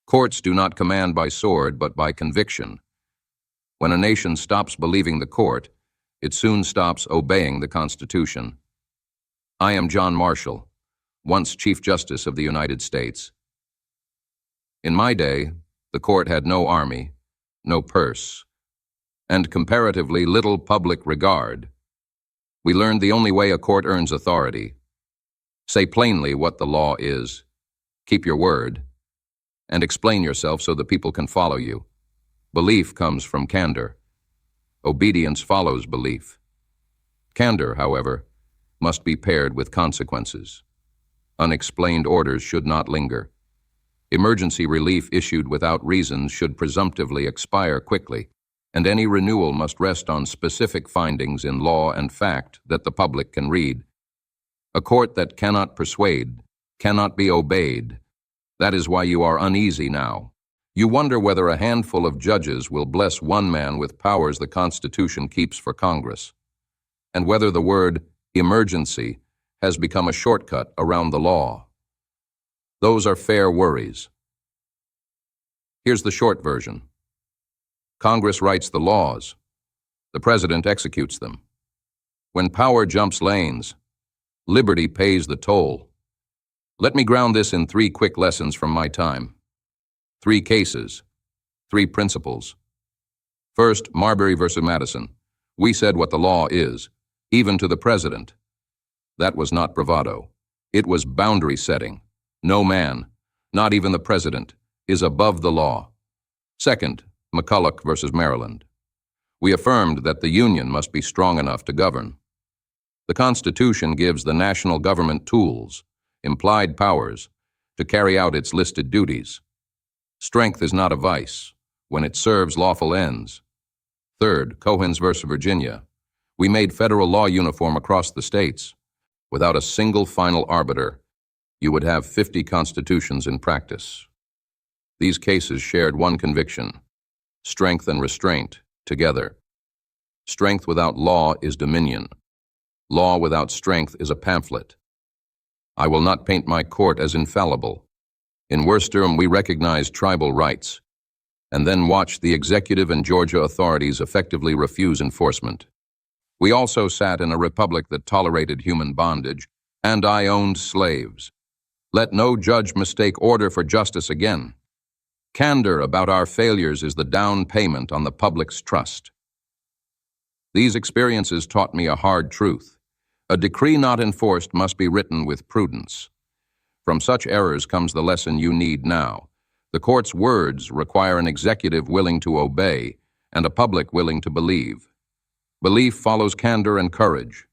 Courts do not command by sword, but by conviction. When a nation stops believing the court, it soon stops obeying the Constitution. I am John Marshall, once Chief Justice of the United States. In my day, the court had no army, no purse, and comparatively little public regard. We learned the only way a court earns authority: say plainly what the law is, keep your word, and explain yourself so the people can follow you. Belief comes from candor. Obedience follows belief. Candor, however, must be paired with consequences. Unexplained orders should not linger. Emergency relief issued without reasons should presumptively expire quickly, and any renewal must rest on specific findings in law and fact that the public can read. A court that cannot persuade cannot be obeyed. That is why you are uneasy now. You wonder whether a handful of judges will bless one man with powers the Constitution keeps for Congress, and whether the word emergency has become a shortcut around the law. Those are fair worries. Here's the short version. Congress writes the laws. The President executes them. When power jumps lanes, liberty pays the toll. Let me ground this in 3 quick lessons from my time. 3 cases, 3 principles. First, Marbury versus Madison. We said what the law is, even to the President. That was not bravado. It was boundary setting. No man, not even the President, is above the law. Second, McCulloch versus Maryland. We affirmed that the Union must be strong enough to govern. The Constitution gives the national government tools, implied powers, to carry out its listed duties. Strength is not a vice when it serves lawful ends. Third, Cohens versus Virginia. We made federal law uniform across the states. Without a single final arbiter, you would have 50 constitutions in practice. These cases shared one conviction: strength and restraint together. Strength without law is dominion. Law without strength is a pamphlet. I will not paint my court as infallible. In Worcester, we recognized tribal rights, and then watched the executive and Georgia authorities effectively refuse enforcement. We also sat in a republic that tolerated human bondage, and I owned slaves. Let no judge mistake order for justice again. Candor about our failures is the down payment on the public's trust. These experiences taught me a hard truth. A decree not enforced must be written with prudence. From such errors comes the lesson you need now. The court's words require an executive willing to obey and a public willing to believe. Belief follows candor and courage.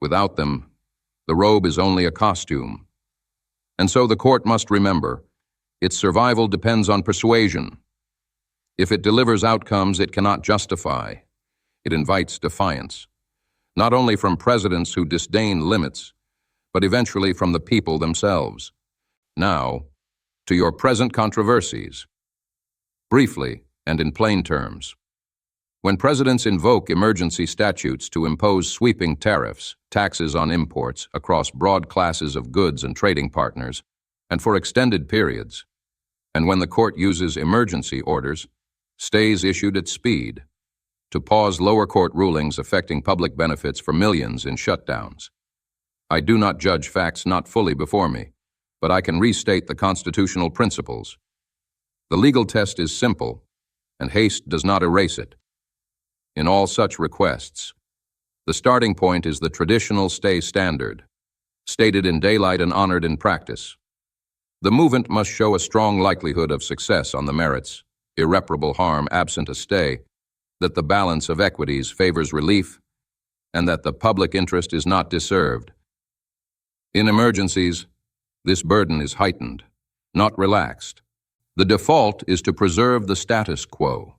Without them, the robe is only a costume. And so the court must remember, its survival depends on persuasion. If it delivers outcomes it cannot justify, it invites defiance, not only from presidents who disdain limits, but eventually from the people themselves. Now, to your present controversies. Briefly and in plain terms. When presidents invoke emergency statutes to impose sweeping tariffs, taxes on imports across broad classes of goods and trading partners, and for extended periods, and when the court uses emergency orders, stays issued at speed, to pause lower court rulings affecting public benefits for millions in shutdowns. I do not judge facts not fully before me, but I can restate the constitutional principles. The legal test is simple, and haste does not erase it. In all such requests, the starting point is the traditional stay standard, stated in daylight and honored in practice. The movement must show a strong likelihood of success on the merits, irreparable harm absent a stay, that the balance of equities favors relief, and that the public interest is not disserved. In emergencies, this burden is heightened, not relaxed. The default is to preserve the status quo,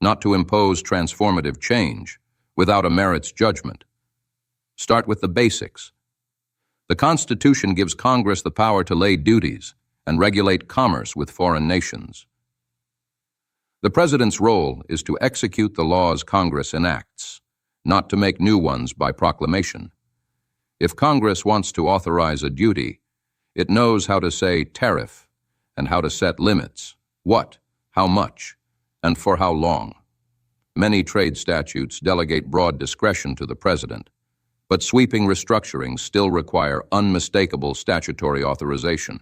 not to impose transformative change without a merits judgment. Start with the basics. The Constitution gives Congress the power to lay duties and regulate commerce with foreign nations. The President's role is to execute the laws Congress enacts, not to make new ones by proclamation. If Congress wants to authorize a duty, it knows how to say tariff and how to set limits, what, how much, and for how long. Many trade statutes delegate broad discretion to the President, but sweeping restructurings still require unmistakable statutory authorization.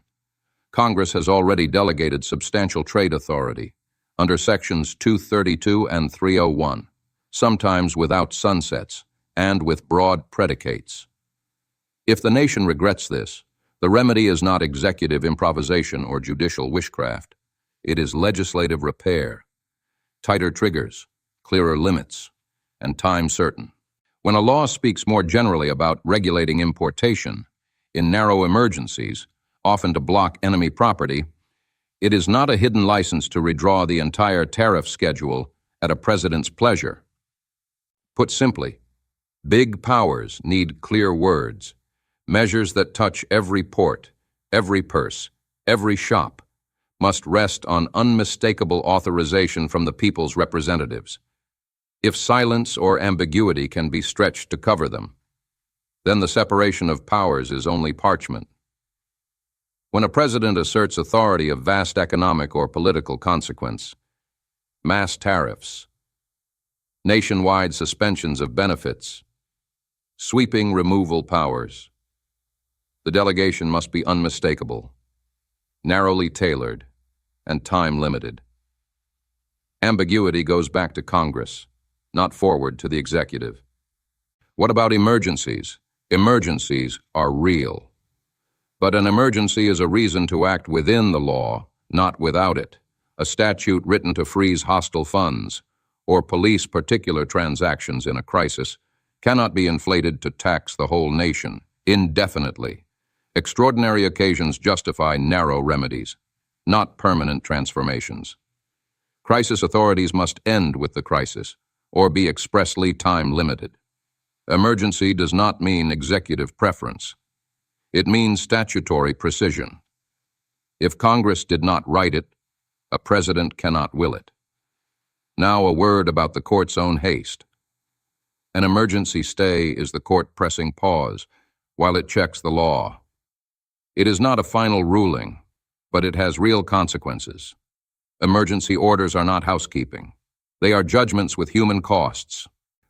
Congress has already delegated substantial trade authority under Sections 232 and 301, sometimes without sunsets and with broad predicates. If the nation regrets this, the remedy is not executive improvisation or judicial witchcraft. It is legislative repair, tighter triggers, clearer limits, and time certain. When a law speaks more generally about regulating importation in narrow emergencies, often to block enemy property, it is not a hidden license to redraw the entire tariff schedule at a president's pleasure. Put simply, big powers need clear words, measures that touch every port, every purse, every shop, must rest on unmistakable authorization from the people's representatives. If silence or ambiguity can be stretched to cover them, then the separation of powers is only parchment. When a president asserts authority of vast economic or political consequence, mass tariffs, nationwide suspensions of benefits, sweeping removal powers, the delegation must be unmistakable, narrowly tailored, and time-limited. Ambiguity goes back to Congress, not forward to the executive. What about emergencies? Emergencies are real. But an emergency is a reason to act within the law, not without it. A statute written to freeze hostile funds or police particular transactions in a crisis cannot be inflated to tax the whole nation indefinitely. Extraordinary occasions justify narrow remedies, not permanent transformations. Crisis authorities must end with the crisis or be expressly time-limited. Emergency does not mean executive preference. It means statutory precision. If Congress did not write it, a president cannot will it. Now a word about the court's own haste. An emergency stay is the court pressing pause while it checks the law. It is not a final ruling, but it has real consequences. Emergency orders are not housekeeping. They are judgments with human costs.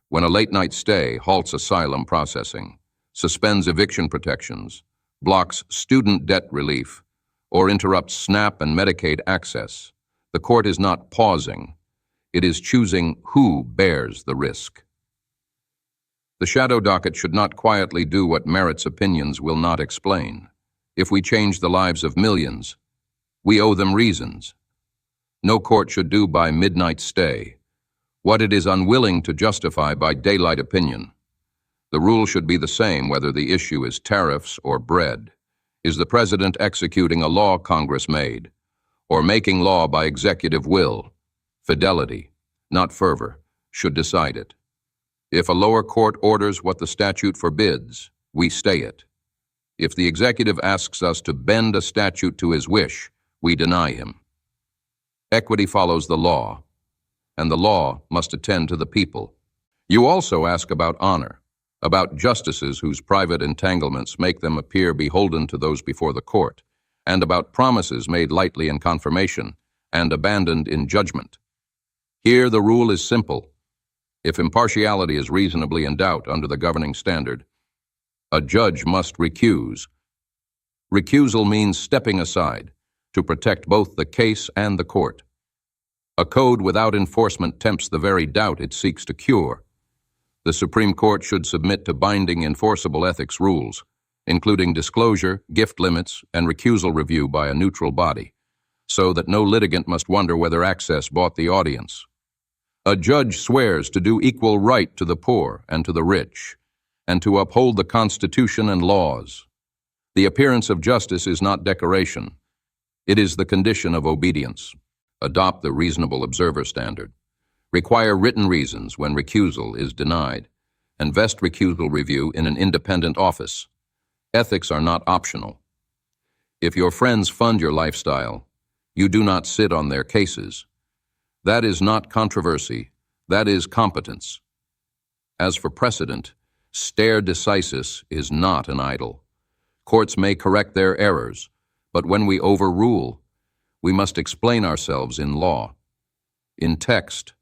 When a late-night stay halts asylum processing, suspends eviction protections, blocks student debt relief, or interrupts SNAP and Medicaid access, the court is not pausing. It is choosing who bears the risk. The shadow docket should not quietly do what merits opinions will not explain. If we change the lives of millions, we owe them reasons. No court should do by midnight stay what it is unwilling to justify by daylight opinion. The rule should be the same whether the issue is tariffs or bread. Is the president executing a law Congress made, or making law by executive will? Fidelity, not fervor, should decide it. If a lower court orders what the statute forbids, we stay it. If the executive asks us to bend a statute to his wish, we deny him. Equity follows the law, and the law must attend to the people. You also ask about honor, about justices whose private entanglements make them appear beholden to those before the court, and about promises made lightly in confirmation and abandoned in judgment. Here the rule is simple. If impartiality is reasonably in doubt under the governing standard, a judge must recuse. Recusal means stepping aside to protect both the case and the court. A code without enforcement tempts the very doubt it seeks to cure. The Supreme Court should submit to binding enforceable ethics rules, including disclosure, gift limits, and recusal review by a neutral body, so that no litigant must wonder whether access bought the audience. A judge swears to do equal right to the poor and to the rich, and to uphold the Constitution and laws. The appearance of justice is not decoration. It is the condition of obedience. Adopt the reasonable observer standard. Require written reasons when recusal is denied, and vest recusal review in an independent office. Ethics are not optional. If your friends fund your lifestyle, you do not sit on their cases. That is not controversy. That is competence. As for precedent, stare decisis is not an idol. Courts may correct their errors, but when we overrule, We must explain ourselves in law, in text,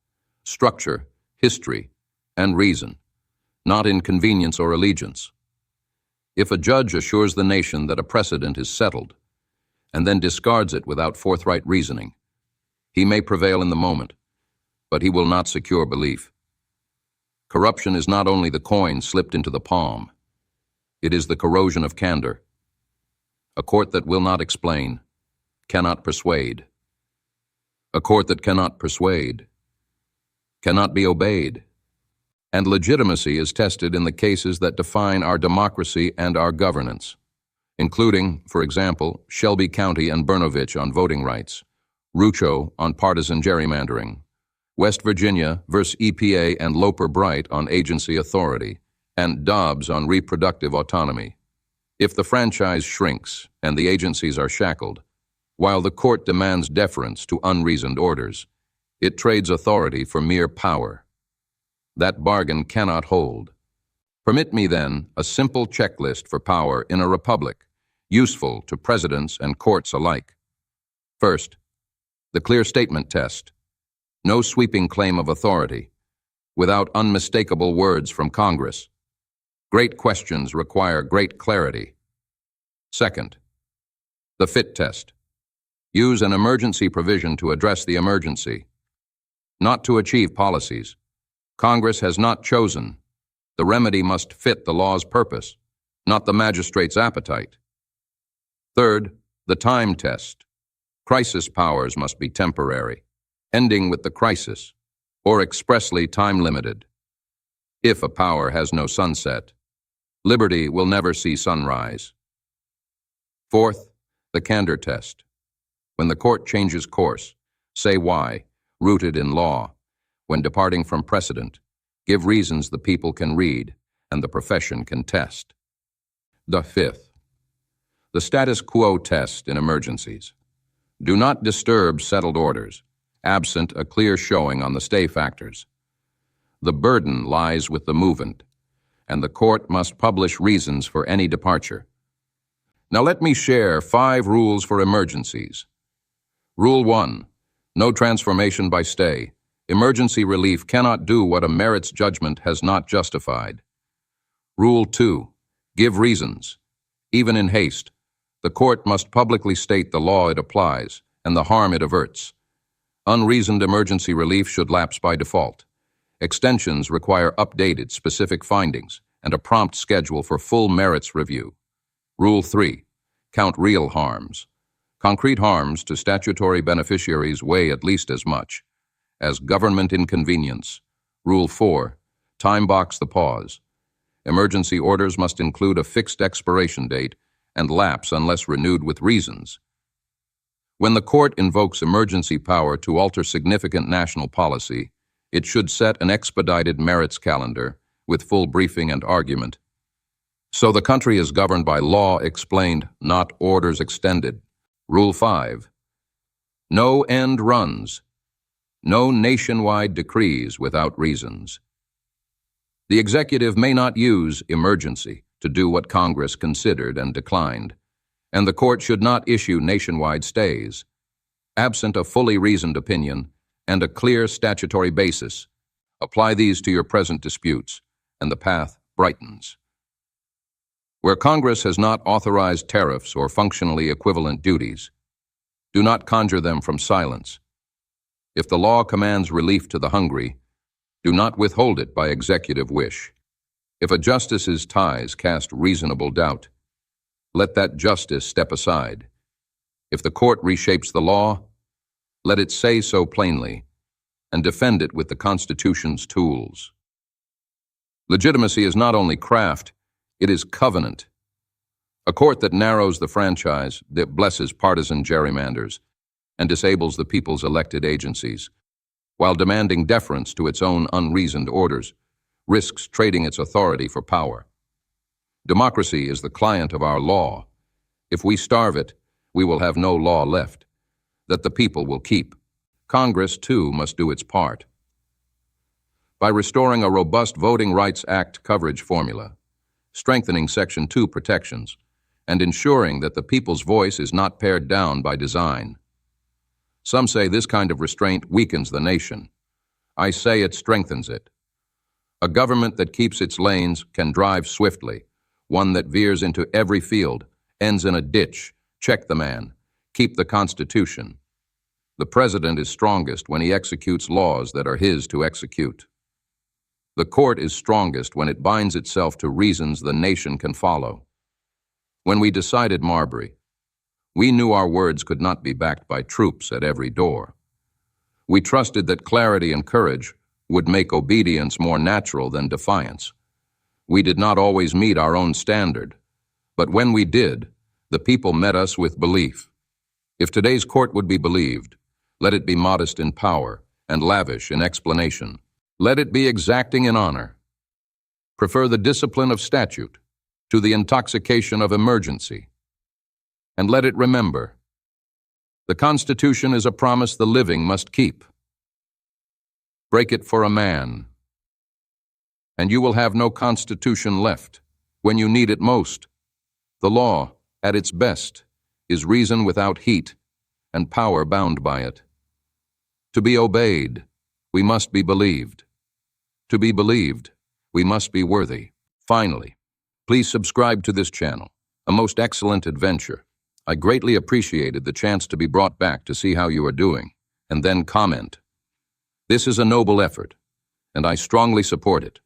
structure, history, and reason, not in convenience or allegiance. If a judge assures the nation that a precedent is settled, and then discards it without forthright reasoning, he may prevail in the moment, but he will not secure belief. Corruption is not only the coin slipped into the palm, it is the corrosion of candor. A court that will not explain cannot persuade. A court that cannot persuade cannot be obeyed. And legitimacy is tested in the cases that define our democracy and our governance, including, for example, Shelby County and Brnovich on voting rights, Rucho on partisan gerrymandering, West Virginia versus EPA and Loper-Bright on agency authority, and Dobbs on reproductive autonomy. If the franchise shrinks and the agencies are shackled, while the court demands deference to unreasoned orders, it trades authority for mere power. That bargain cannot hold. Permit me, then, a simple checklist for power in a republic, useful to presidents and courts alike. First, the clear statement test. No sweeping claim of authority, without unmistakable words from Congress. Great questions require great clarity. Second, the fit test. Use an emergency provision to address the emergency, not to achieve policies. Congress has not chosen. The remedy must fit the law's purpose, not the magistrate's appetite. Third, the time test. Crisis powers must be temporary, ending with the crisis, or expressly time-limited. If a power has no sunset, liberty will never see sunrise. Fourth, the candor test. When the court changes course, say why, rooted in law. When departing from precedent, give reasons the people can read and the profession can test. The fifth, the status quo test in emergencies. Do not disturb settled orders, absent a clear showing on the stay factors. The burden lies with the movant, and the court must publish reasons for any departure. Now let me share 5 rules for emergencies. Rule 1, no transformation by stay. Emergency relief cannot do what a merits judgment has not justified. Rule 2, give reasons. Even in haste, the court must publicly state the law it applies and the harm it averts. Unreasoned emergency relief should lapse by default. Extensions require updated specific findings and a prompt schedule for full merits review. Rule 3, count real harms. Concrete harms to statutory beneficiaries weigh at least as much as government inconvenience. Rule 4, time box the pause. Emergency orders must include a fixed expiration date and lapse unless renewed with reasons. When the court invokes emergency power to alter significant national policy, it should set an expedited merits calendar with full briefing and argument. So the country is governed by law explained, not orders extended. Rule 5, no end runs. No nationwide decrees without reasons. The executive may not use emergency to do what Congress considered and declined, and the court should not issue nationwide stays. Absent a fully reasoned opinion and a clear statutory basis, apply these to your present disputes, and the path brightens. Where Congress has not authorized tariffs or functionally equivalent duties, do not conjure them from silence. If the law commands relief to the hungry, do not withhold it by executive wish. If a justice's ties cast reasonable doubt, let that justice step aside. If the court reshapes the law, let it say so plainly and defend it with the Constitution's tools. Legitimacy is not only craft, it is covenant. A court that narrows the franchise, that blesses partisan gerrymanders, and disables the people's elected agencies, while demanding deference to its own unreasoned orders, risks trading its authority for power. Democracy is the client of our law. If we starve it, we will have no law left that the people will keep. Congress, too, must do its part. By restoring a robust Voting Rights Act coverage formula, strengthening Section 2 protections, and ensuring that the people's voice is not pared down by design, Some say this kind of restraint weakens the nation. I say it strengthens it. A government that keeps its lanes can drive swiftly. One that veers into every field, ends in a ditch. Check the man. Keep the Constitution. The president is strongest when he executes laws that are his to execute. The court is strongest when it binds itself to reasons the nation can follow. When we decided Marbury, we knew our words could not be backed by troops at every door. We trusted that clarity and courage would make obedience more natural than defiance. We did not always meet our own standard, but when we did, the people met us with belief. If today's court would be believed, let it be modest in power and lavish in explanation. Let it be exacting in honor. Prefer the discipline of statute to the intoxication of emergency. And let it remember, the Constitution is a promise the living must keep. Break it for a man, and you will have no Constitution left when you need it most. The law, at its best, is reason without heat and power bound by it. To be obeyed, we must be believed. To be believed, we must be worthy. Finally, please subscribe to this channel, a most excellent adventure. I greatly appreciated the chance to be brought back to see how you are doing, and then comment. This is a noble effort, and I strongly support it.